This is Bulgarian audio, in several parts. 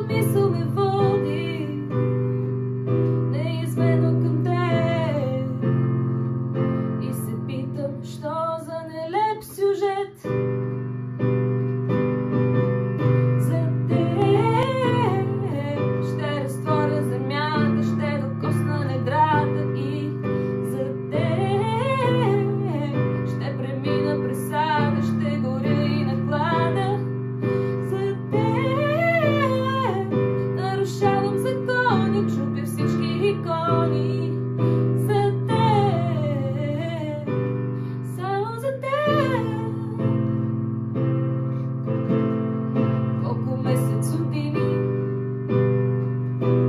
мисъл ме води неизменно към теб и се питам, що за нелеп сюжет за теб ще разтворя земята, ще докосна недрата и за теб ще премина през ада, ще горя и наклада. Нарушавам закони, чупя всички икони за теб, само за теб. Колко месец години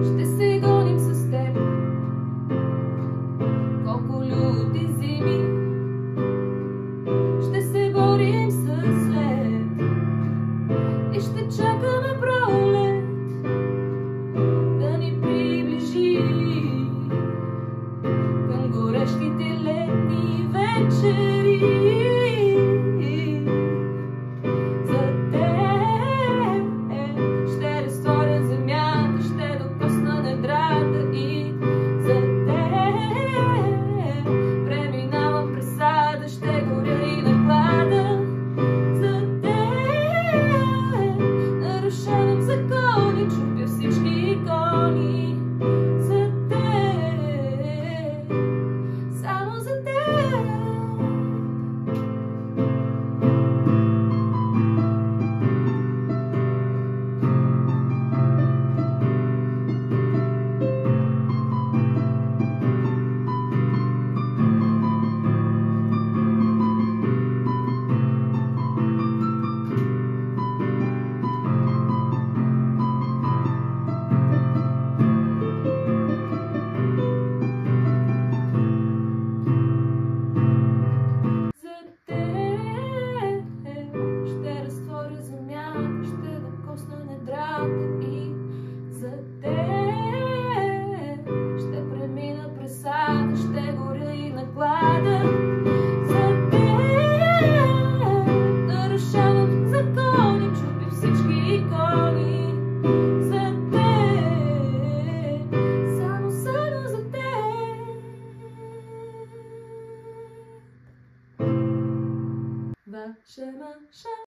ще се гоним с теб, колко люти зими ще се борим с лед и ще чакаме пролет да ни приближи към горещите летни вечери. За теб ще разтворя земята, ще докосна недрата и за теб преминавам през ада, ще горя и наклада. За теб нарушавам закони, чупя всички икони за теб, само за теб. Ще разтворя земята, ще докосна недрата и за теб ще премина през ада, ще горя и наклада. За теб нарушавам закони, чупя всички икони за теб, само за теб. Ваша маша.